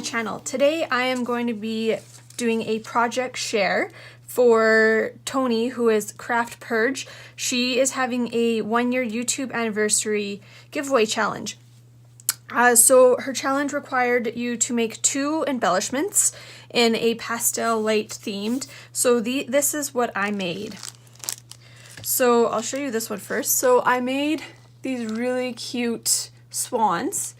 channel. Today I am going to be doing a project share for Tony, who is Craftpurge. She is having a 1-year YouTube anniversary giveaway challenge. So her challenge required you to make 2 embellishments in a pastel light themed. So this is what I made. So I'll show you this one first. So I made these really cute swans,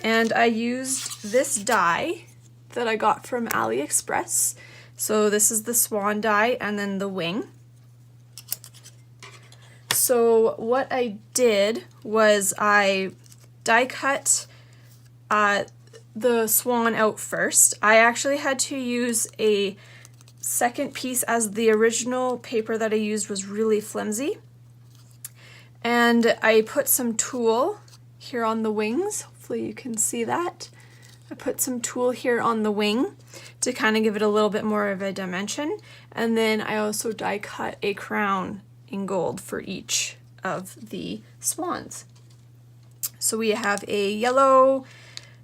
and I used this die that I got from AliExpress. So this is the swan die and then the wing. So what I did was I die cut the swan out first. I actually had to use a second piece as the original paper that I used was really flimsy. And I put some tulle here on the wings. Hopefully you can see that. I put some tulle here on the wing to kind of give it a little bit more of a dimension. And then I also die cut a crown in gold for each of the swans. So we have a yellow,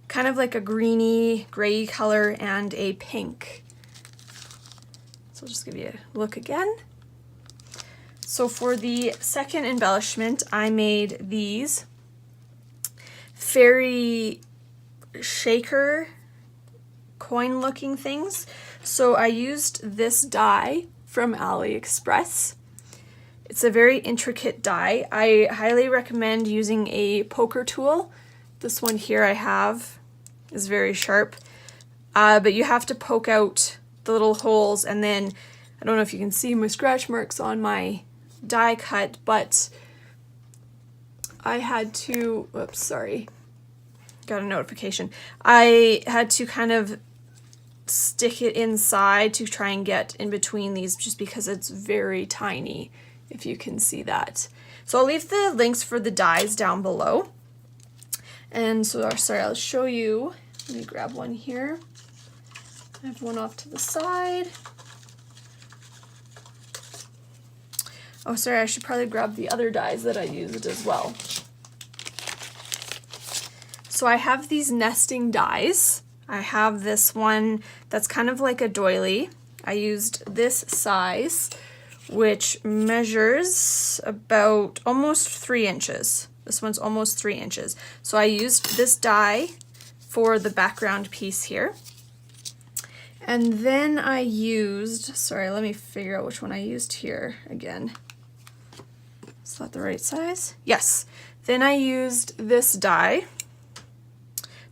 kind of like a greeny, gray color, and a pink. So I'll just give you a look again. So for the second embellishment, I made these fairy shaker coin looking things. So I used this die from AliExpress. It's a very intricate die. I highly recommend using a poker tool. This one here I have is very sharp, but you have to poke out the little holes, and then I don't know if you can see my scratch marks on my die cut, but I had to, oops, sorry, got a notification. I had to kind of stick it inside to try and get in between these just because it's very tiny, if you can see that. So I'll leave the links for the dies down below. And so, sorry, I'll show you. Let me grab one here. I have one off to the side. Oh, sorry, I should probably grab the other dies that I used as well. So I have these nesting dies. I have this one that's kind of like a doily. I used this size, which measures about almost 3 inches. This one's almost 3 inches. So I used this die for the background piece here. And then I used, sorry, let me figure out which one I used here again. Is that the right size? Yes. Then I used this die.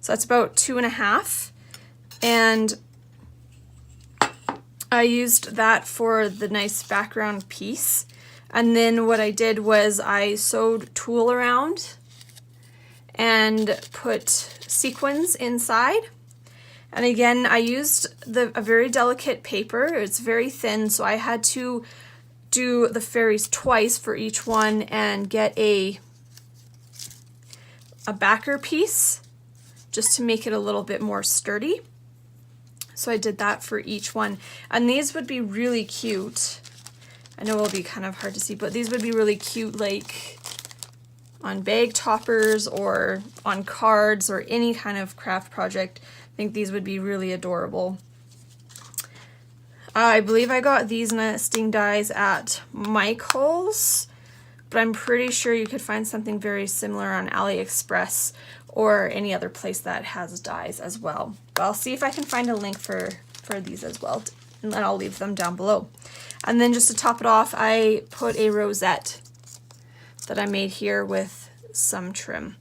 So that's about 2.5. And I used that for the nice background piece. And then what I did was I sewed tulle around and put sequins inside. And again, I used a very delicate paper. It's very thin, so I had to do the fairies twice for each one and get a backer piece just to make it a little bit more sturdy. So I did that for each one. And these would be really cute. I know it'll be kind of hard to see, but these would be really cute, like on bag toppers or on cards or any kind of craft project. I think these would be really adorable. I believe I got these nesting dies at Michael's, but I'm pretty sure you could find something very similar on AliExpress or any other place that has dies as well. But I'll see if I can find a link for these as well, and then I'll leave them down below. And then just to top it off, I put a rosette that I made here with some trim.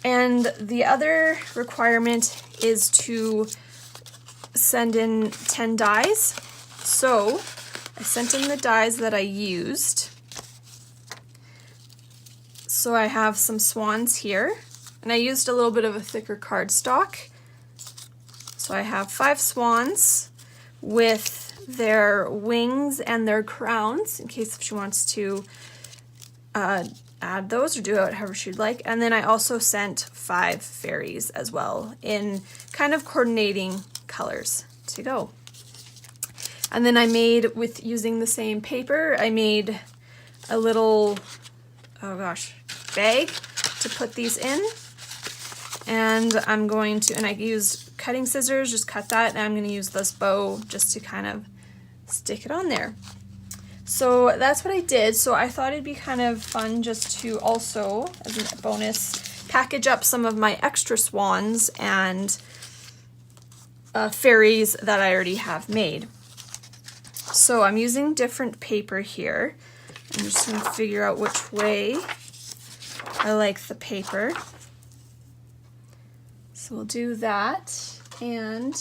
And the other requirement is to send in 10 dies. So I sent in the dies that I used. So I have some swans here, and I used a little bit of a thicker cardstock. So I have 5 swans with their wings and their crowns, in case if she wants to add those or do it however she'd like. And then I also sent 5 fairies as well in kind of coordinating colors to go. And then I made, with using the same paper, I made a little, oh gosh, bag to put these in. And I'm going to, and I used cutting scissors, just cut that, and I'm going to use this bow just to kind of stick it on there. So that's what I did. So I thought it'd be kind of fun just to also, as a bonus, package up some of my extra swans and fairies that I already have made. So I'm using different paper here. I'm just going to figure out which way I like the paper. So we'll do that, and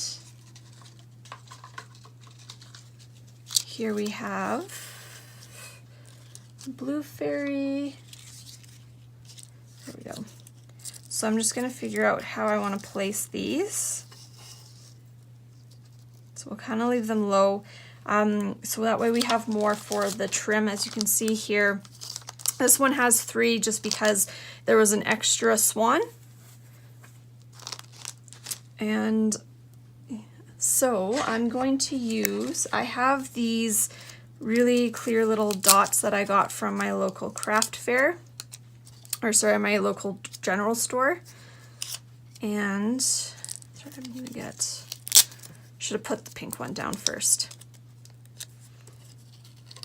here we have blue fairy. There we go. So I'm just going to figure out how I want to place these. So we'll kind of leave them low, so that way we have more for the trim. As you can see here, this one has 3 just because there was an extra swan. And so I'm going to use, I have these really clear little dots that I got from my local craft fair, or sorry, my local general store. And sorry, I'm gonna get, should have put the pink one down first.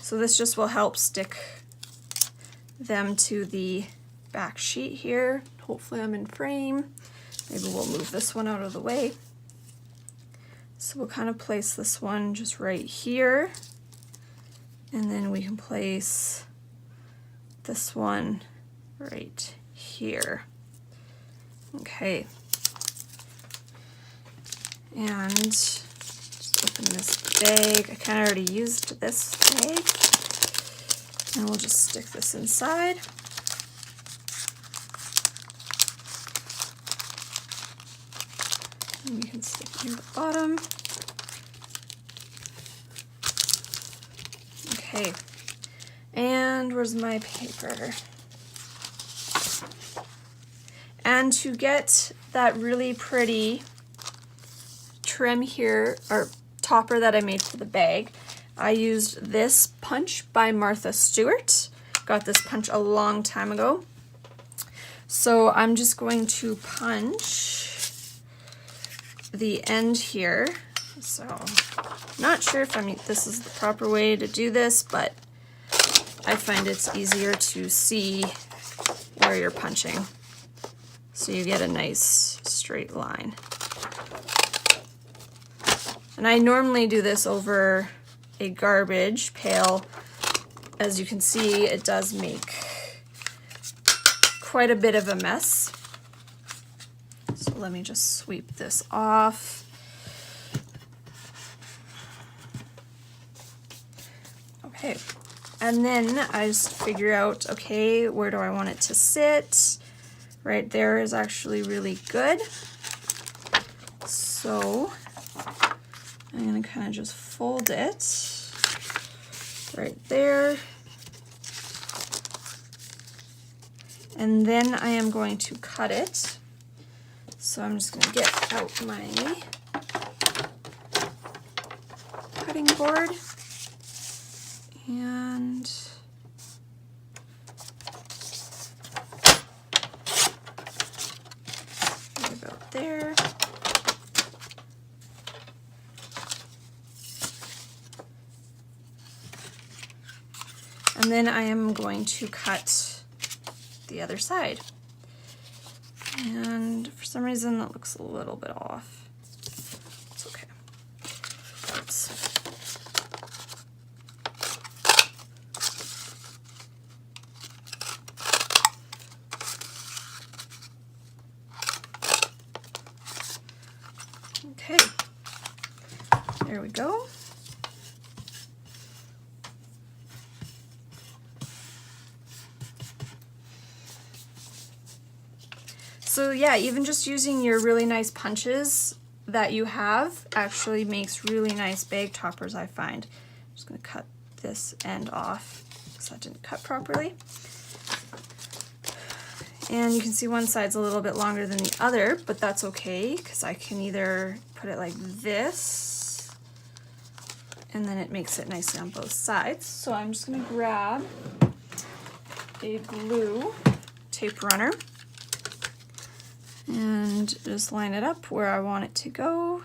So this just will help stick them to the back sheet here. Hopefully I'm in frame. Maybe we'll move this one out of the way. So we'll kind of place this one just right here, and then we can place this one right here. Okay. And just open this bag. I kind of already used this bag. And we'll just stick this inside. And we can stick it near the bottom. Okay. And where's my paper? And to get that really pretty trim here, or topper that I made for the bag, I used this punch by Martha Stewart. Got this punch a long time ago. So I'm just going to punch the end here. So not sure if this is the proper way to do this, but I find it's easier to see where you're punching, so you get a nice straight line. And I normally do this over a garbage pail. As you can see, it does make quite a bit of a mess. So let me just sweep this off. Okay, and then I just figure out, okay, where do I want it to sit? Right there is actually really good. So I'm gonna kind of just fold it right there. And then I am going to cut it. So I'm just gonna get out my cutting board and right about there. And then I am going to cut the other side. And for some reason that looks a little bit off. It's okay. Okay, there we go. So yeah, even just using your really nice punches that you have actually makes really nice bag toppers, I find. I'm just going to cut this end off because that didn't cut properly. And you can see one side's a little bit longer than the other, but that's okay because I can either put it like this and then it makes it nicely on both sides. So I'm just going to grab a glue tape runner. and just line it up where I want it to go.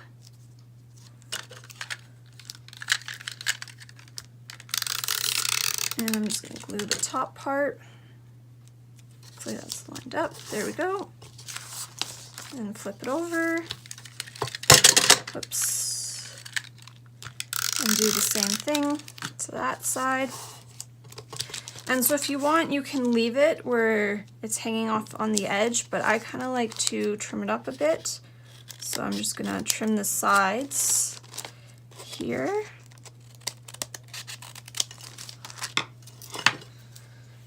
And I'm just going to glue the top part. Hopefully that's lined up. There we go. And flip it over. Whoops. And do the same thing to that side. And so if you want, you can leave it where it's hanging off on the edge, but I kind of like to trim it up a bit. So I'm just going to trim the sides here.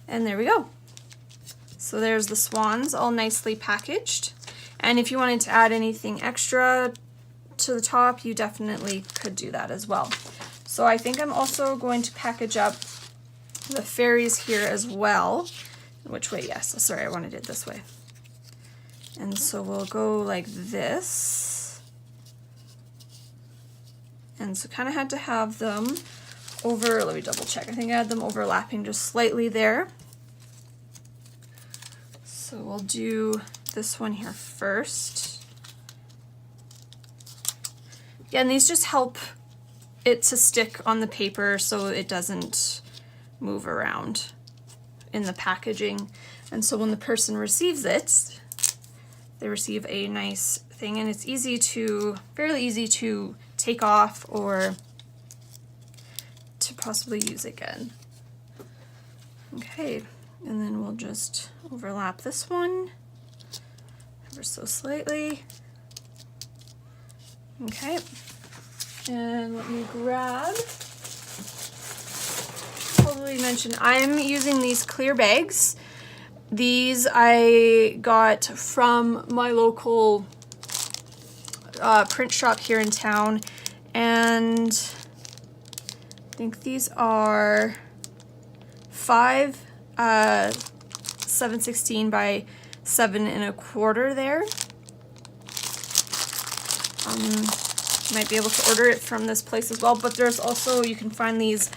And there we go. So there's the swans all nicely packaged. And if you wanted to add anything extra to the top, you definitely could do that as well. So I think I'm also going to package up the fairies here as well. Which way? Yes, sorry, I wanted it this way. And so we'll go like this. And so kind of had to have them over, let me double check, I think I had them overlapping just slightly there. So we'll do this one here first. Yeah, and these just help it to stick on the paper so it doesn't move around in the packaging. And so when the person receives it, they receive a nice thing, and it's fairly easy to take off or to possibly use again. Okay, and then we'll just overlap this one ever so slightly. Okay, and let me grab, probably mention, I'm using these clear bags. These I got from my local print shop here in town, and I think these are 5 7/16 by 7 1/4 there. Might be able to order it from this place as well, but there's also, you can find these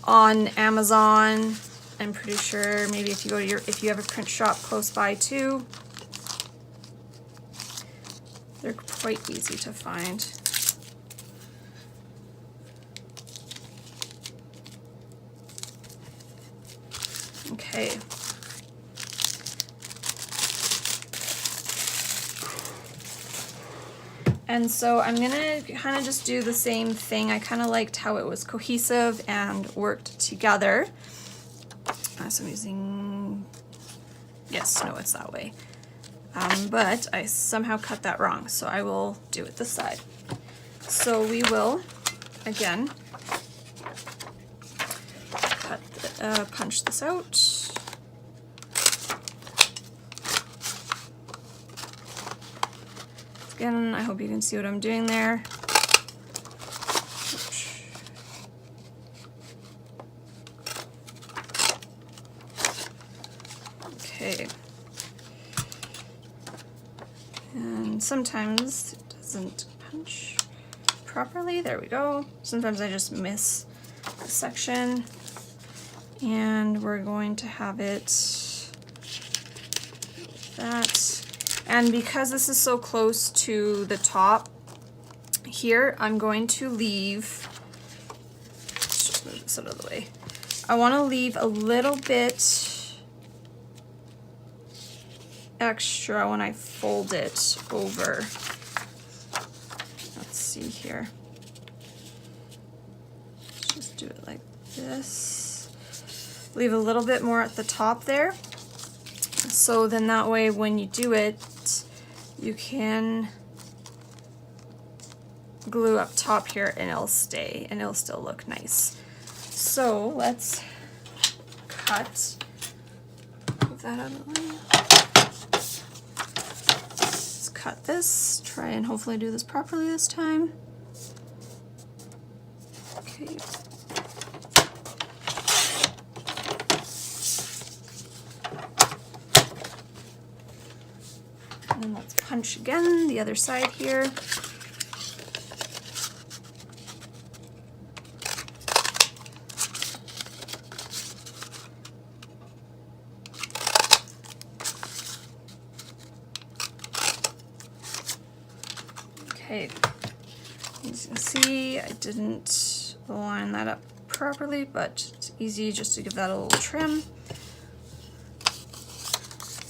on Amazon. I'm pretty sure maybe if you go to if you have a print shop close by too. They're quite easy to find. Okay. And so I'm gonna kind of just do the same thing. I kind of liked how it was cohesive and worked together. So I'm using, yes, no, it's that way. But I somehow cut that wrong, so I will do it this side. So we will, again, punch this out. Again, I hope you can see what I'm doing there. Okay. And sometimes it doesn't punch properly. There we go. Sometimes I just miss a section. And we're going to have it like that. And because this is so close to the top here, I'm going to leave, let's just move this out of the way. I want to leave a little bit extra when I fold it over. Let's see here. Let's just do it like this. Leave a little bit more at the top there. So then that way when you do it, you can glue up top here and it'll stay and it'll still look nice. So let's cut. Move that out of the way. Let's cut this. Try and hopefully do this properly this time. Okay. And then let's punch again the other side here. Maybe I didn't line that up properly, but it's easy just to give that a little trim.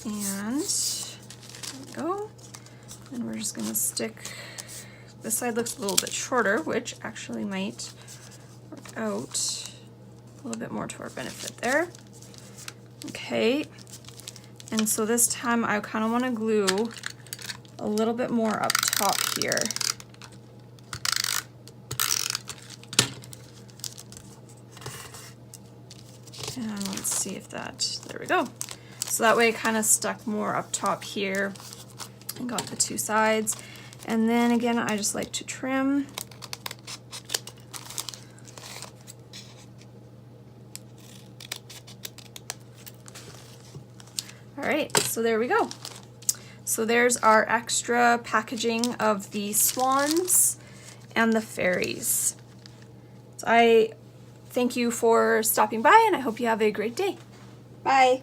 And there we go. And we're just gonna stick, this side looks a little bit shorter, which actually might work out a little bit more to our benefit there. Okay, and so this time I kind of want to glue a little bit more up top here. And let's see if that, there we go. So that way it kind of stuck more up top here and got the two sides. And then again, I just like to trim. All right, so there we go. So there's our extra packaging of the swans and the fairies. So I thank you for stopping by, and I hope you have a great day. Bye.